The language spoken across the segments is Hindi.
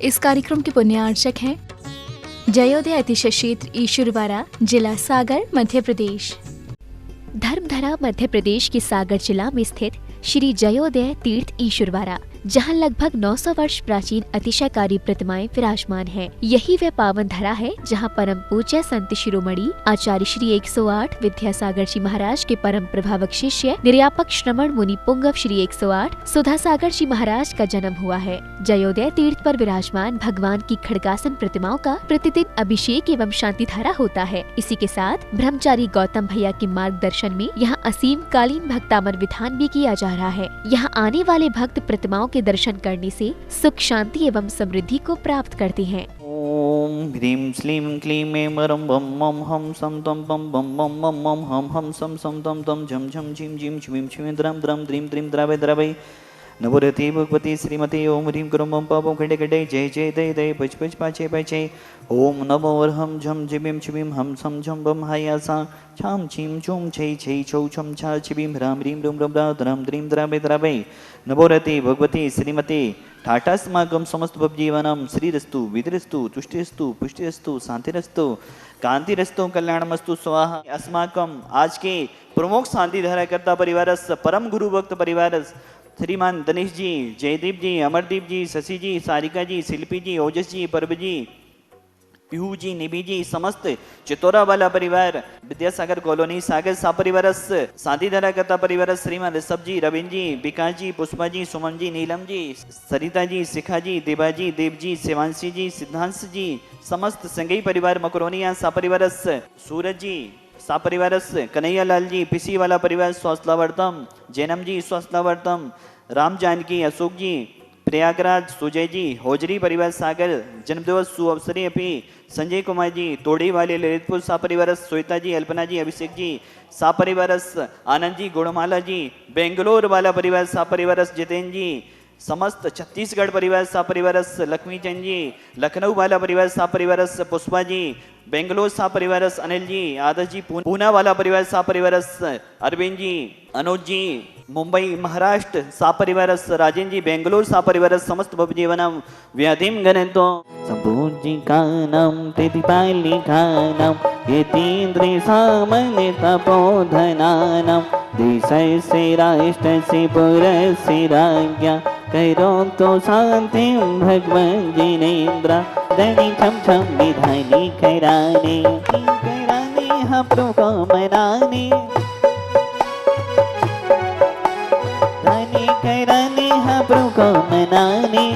इस कार्यक्रम के पुण्यार्चक हैं जयोदय अतिशय क्षेत्र ईश्वरवाड़ा, जिला सागर, मध्य प्रदेश। धर्मधरा मध्य प्रदेश के सागर जिला में स्थित श्री जयोदय तीर्थ ईश्वरवाड़ा, जहां लगभग 900 वर्ष प्राचीन अतिशयकारी प्रतिमाएं विराजमान हैं। यही वह पावन धरा है जहां परम पूज्य संत शिरोमणि आचार्य श्री 108 विद्यासागर जी महाराज के परम प्रभावक शिष्य निर्यापक श्रमण मुनि पुंगव श्री 108 सुधा सागर जी महाराज का जन्म हुआ है। जयोदय तीर्थ पर विराजमान भगवान की खड़गासन प्रतिमाओं का प्रतिदिन अभिषेक एवं शांति धारा होता है। इसी के साथ ब्रह्मचारी गौतम भैया के मार्गदर्शन में यहाँ असीम कालीन भक्तामर विधान भी किया जा रहा है। यहाँ आने वाले भक्त प्रतिमाओं के दर्शन करने से सुख, शांति एवं समृद्धि को प्राप्त करते हैं। ओम ह्रीं श्लीं क्लीं ऐं मरं बम मम हम सम तम बम बम मम मम मम हम सम तम तम झम झम झिम झिम झिम झिम द्रम द्रम द्रीम द्रीम द्रावय द्रावय नवरति भगवती श्रीमती ओम ह्रीं क्रोम बम पापम खडे खडे जय जय दय दय पच पच पाचे पाचे ओम नमो वरहम झम झिबिम छिबिम हम सम झम बम हायासा छाम छीम छूम छै छै छौ छम छा छिबिम ह्राम ह्रीं रुम रुम द्रम द्रीम द्रावय द्रावय नवरति भगवती श्रीमती ठाटास्माकं समस्त जीवनम श्रीरस्तु विद्रस्तु तुष्टिरस्तु पुष्टिरस्तु शांतिरस्तु कांतिरस्तु कल्याणमस्तु स्वाहा। अस्माकं आज के प्रमुख शांति धाराकर्ता परिवारस परम गुरु भक्त परिवारस श्रीमान दनेश जी, जयदीप जी, अमरदीप जी, शशि जी, सारिका जी, शिल्पी जी, ओजस जी, परब जी, पीहू जी, निबी जी, समस्त चितौरा वाला परिवार, विद्यासागर कॉलोनी सागर सा परिवारस शांतिधारा करता परिवार श्रीमान ऋषभ जी, रविंद्र जी, विकास जी, पुष्पा जी, सुमन जी, नीलम जी, सरिता जी, शिखा जी, देवा जी, देव जी, शिवांशी जी, सिद्धांश जी, समस्त संगई परिवार मकरोनिया सा परिवारस सूरज जी सा परिवारस कन्हैया लाल जी, पिसी वाला परिवार स्वास्थ्यवर्तम, जैनम जी स्वास्थ्यवर्तम, राम जानकी, अशोक जी, प्रयागराज, सुजय जी, होजरी परिवार सागर जन्मदिवस सुअवसरी अपनी संजय कुमार जी, तोड़ी वाले ललितपुर सा परिवारस श्वेता जी, अल्पना जी, अभिषेक जी सा परिवारस आनंद जी, गुणमाला जी, बेंगलोर वाला परिवार सा परिवारस जितेंद्र जी, समस्त छत्तीसगढ़ परिवार सा परिवारस लक्ष्मी चंद जी, लखनऊ वाला परिवार सा परिवारस पुष्पा जी, बेंगलोर सा परिवारस अनिल जी, आदर्श जी, पूना वाला परिवार सा परिवारस अरविंद जी, अनुज जी, मुंबई महाराष्ट्र सा परिवारस राजेंद्र जी, बेंगलोर सा परिवारस समस्त भवजीवनम व्याधिम गणन्तो संपूजिकानां प्रतिपालिकानां यतीन्द्रे सामने तपोधनानां देशस्य राष्ट्रस्य पुरस्य राज्ञा करोतु शान्तिं भगवन् जिनेन्द्र धनि छम छम विधानि कराने हप्रो मनाने धनि कराने हप्रो मनाने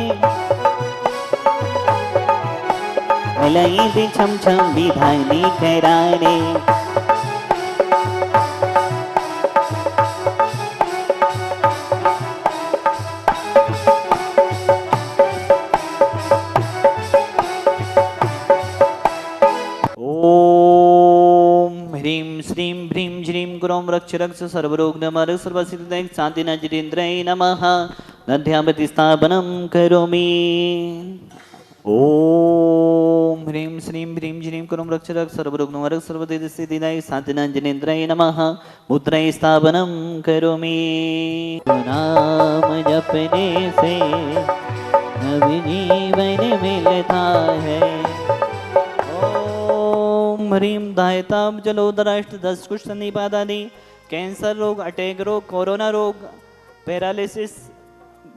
लई छम छम विधानि कराने। गुरों रक्ष रक्ष सर्वरोग नमः सर्वसिद्धि शांति नजरेन्द्रय नमः नद्यामति स्थापनं करोमि। ओम ह्रीं श्रीं ह्रीं श्रीं गुरों रक्ष रक्ष सर्वरोग नमः सर्वसिद्धि शांति नजरेन्द्रय नमः मुद्राय स्थापनं करोमि। नाम जपने से नवजीवन मिलता है। ह्रीं दायताम जलोदराष्ट 10 कुष्ठ निपादादि कैंसर रोग, अटैक रोग, कोरोना रोग, पैरालिसिस,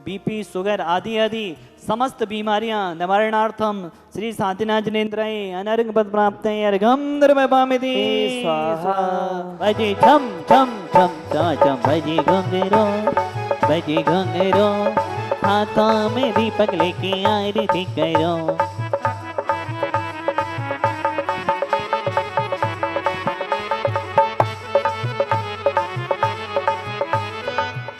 बीपी, शुगर आदि आदि समस्त बीमारियां निवारणार्थम श्री शांतिनाथनेन्द्राय अनर्घ पद प्राप्त अर्घम निर्वपामिति स्वाहा। भजे छम छम छम छम भजे घुंघरो हाथों में दीपक लेके आरती करो।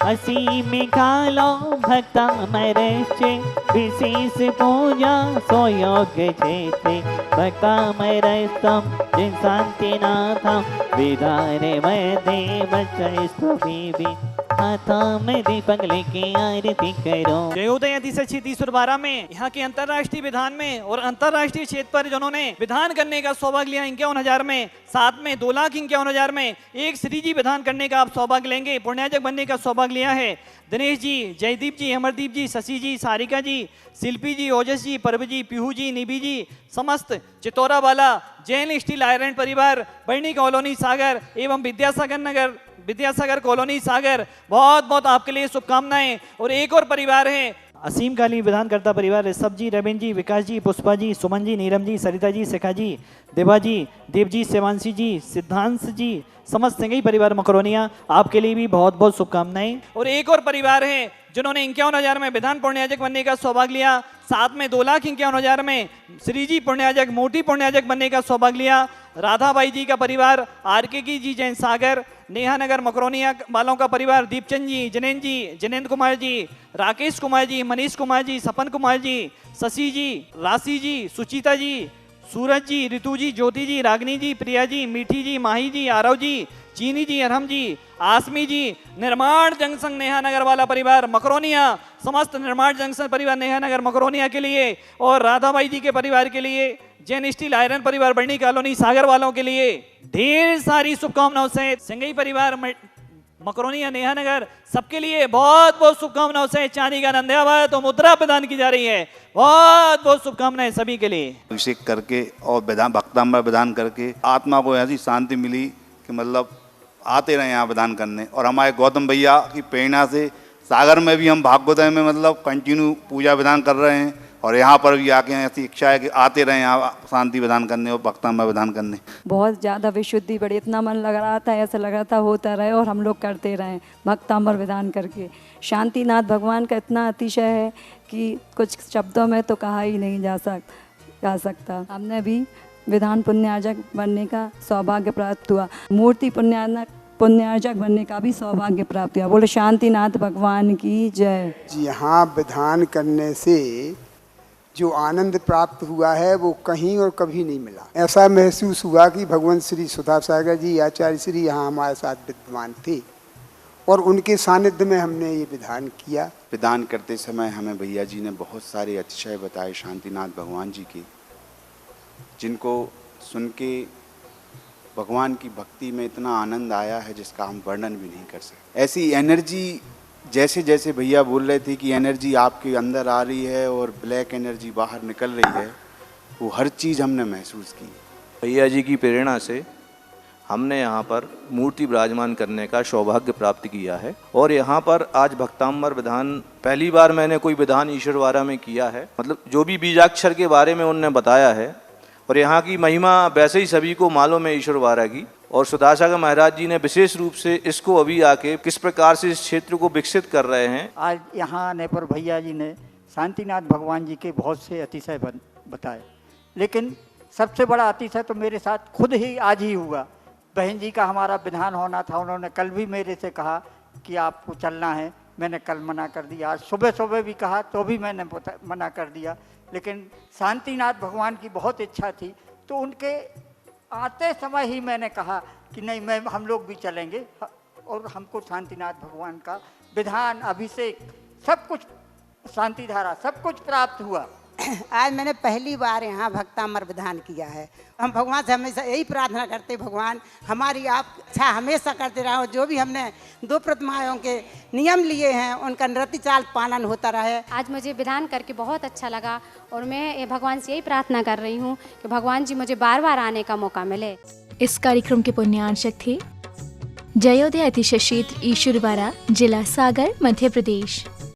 हसी में खालो भक्ता मरचे विशेष पूजा सोयोग्य चेते भक्ता मरस्तम जिन शांति नाथम विधाने मध्य बच्चस्तु बीबी हाथों में दीपक लेके आरती करो। जयोदय अतिशय ईश्वर बारा में यहाँ के अंतर्राष्ट्रीय विधान में और अंतर्राष्ट्रीय क्षेत्र पर जिन्होंने विधान करने का सौभाग्य लिया 51,000 में, साथ में 2,51,000 में एक श्री जी विधान करने का आप सौभाग्य लेंगे, पुण्याजक बनने का सौभाग्य लिया है। दिनेश जी, जयदीप जी, अमरदीप जी, शशि जी, सारिका जी, शिल्पी जी, ओजस जी, परब जी, पीहू जी, निबी जी, समस्त चितौरा वाला जैन स्टील आयरन परिवार, बर्नी कॉलोनी सागर एवं विद्यासागर कॉलोनी सागर, बहुत बहुत आपके लिए शुभकामनाएं। और एक और परिवार है असीम कालीन विधानकर्ता परिवार, ऋषभ जी, रविंद्र जी, विकास जी, पुष्पा जी, सुमन जी, नीरम जी, सरिता जी, शिखा जी, देवा जी, देव जी, शिवांशी जी, सिद्धांश जी, समस्त सिंगई परिवार मकरोनिया, आपके लिए भी बहुत बहुत शुभकामनाएं। और एक और परिवार है जिन्होंने 51,000 में विधान पुण्याजक बनने का सौभाग्य लिया, साथ में 2,51,000 में श्री जी पुण्याजक, मोटी पुण्याजक बनने का सौभाग्य लिया। राधाबाई जी का परिवार, आरके की जी, जैन सागर, नेहा नगर मकरोनिया वालों का परिवार, दीपचंद जी, जिनेंद्र कुमार जी, राकेश कुमार जी, मनीष कुमार जी, सपन कुमार जी, शशि जी, राशि जी, सुचिता जी, सूरज जी, ऋतु जी, ज्योति जी, रागनी जी, प्रिया जी, मीठी जी, माही जी, आरव जी, चीनी जी, अरहम जी, आसमी जी, निर्माण जंक्शन नेहा नगर वाला परिवार मकरोनिया, समस्त निर्माण जंक्शन परिवार नेहा नगर मकरोनिया के लिए, और राधाबाई जी के परिवार के लिए, जैन स्टील आयरन परिवार बर्नी कॉलोनी सागर वालों के लिए ढेर सारी शुभकामनाओं से, सिंगई परिवार मकरोनिया नेहा नगर सबके लिए बहुत बहुत शुभकामनाओं से चांदी का नंद्यावत तो मुद्रा प्रदान की जा रही है। बहुत बहुत शुभकामनाएं सभी के लिए। अभिषेक करके और विधान भक्ताम्बर विधान करके आत्मा को ऐसी शांति मिली कि मतलब आते रहे यहाँ विधान करने। और हमारे गौतम भैया की प्रेरणा से सागर में भी हम भागवतों में मतलब कंटिन्यू पूजा विधान कर रहे हैं, और यहाँ पर भी आके ऐसी इच्छा है कि आते रहे यहाँ शांति विधान करने और भक्ताम्बर विधान करने। बहुत ज़्यादा विशुद्धि बड़ी, इतना मन लग रहा था, ऐसा लग रहा था होता रहे और हम लोग करते रहें भक्ताम्बर विधान करके। शांतिनाथ भगवान का इतना अतिशय है कि कुछ शब्दों में तो कहा ही नहीं जा सकता। हमने भी विधान पुण्यार्जक बनने का सौभाग्य प्राप्त हुआ, मूर्ति पुण्यार्जक बनने का भी सौभाग्य प्राप्त हुआ। बोले शांतिनाथ भगवान की जय। जी हाँ, विधान करने से जो आनंद प्राप्त हुआ है वो कहीं और कभी नहीं मिला। ऐसा महसूस हुआ कि भगवान श्री सुधा सागर जी आचार्य श्री यहाँ हमारे साथ विद्यमान थे और उनके सानिध्य में हमने ये विधान किया। विधान करते समय हमें भैया जी ने बहुत सारे अतिशय बताए शांतिनाथ भगवान जी के, जिनको सुन के भगवान की भक्ति में इतना आनंद आया है जिसका हम वर्णन भी नहीं कर सकते। ऐसी एनर्जी जैसे जैसे भैया बोल रहे थे कि एनर्जी आपके अंदर आ रही है और ब्लैक एनर्जी बाहर निकल रही है, वो हर चीज़ हमने महसूस की। भैया जी की प्रेरणा से हमने यहाँ पर मूर्ति विराजमान करने का सौभाग्य प्राप्त किया है। और यहाँ पर आज भक्ताम्बर विधान पहली बार मैंने कोई विधान ईश्वरवारा में किया है। मतलब जो भी बीजाक्षर के बारे में उन्होंने बताया है, और यहाँ की महिमा वैसे ही सभी को मालूम है ईश्वरवारा की। और सुधासागर महाराज जी ने विशेष रूप से इसको अभी आके किस प्रकार से इस क्षेत्र को विकसित कर रहे हैं। आज यहाँ आने पर भैया जी ने शांतिनाथ भगवान जी के बहुत से अतिशय बताए, लेकिन सबसे बड़ा अतिशय तो मेरे साथ खुद ही आज ही हुआ। बहन जी का हमारा विधान होना था, उन्होंने कल भी मेरे से कहा कि आपको चलना है, मैंने कल मना कर दिया। आज सुबह भी कहा तो भी मैंने मना कर दिया, लेकिन शांतिनाथ भगवान की बहुत इच्छा थी तो उनके आते समय ही मैंने कहा कि नहीं, हम लोग भी चलेंगे। और हमको शांतिनाथ भगवान का विधान, अभिषेक, सब कुछ, शांति धारा, सब कुछ प्राप्त हुआ। आज मैंने पहली बार यहाँ भक्ताम्बर विधान किया है। हम भगवान से हमेशा यही प्रार्थना करते, भगवान हमारी आप इच्छा हमेशा करते रहो, जो भी हमने 2 प्रतिमाओं के नियम लिए हैं उनका नृत्य चाल पालन होता रहे। आज मुझे विधान करके बहुत अच्छा लगा और मैं भगवान से यही प्रार्थना कर रही हूँ कि भगवान जी मुझे बार बार आने का मौका मिले। इस कार्यक्रम के पुण्यार्चक थे जयोदय अतिशय क्षेत्र ईश्वरवारा, जिला सागर, मध्य प्रदेश।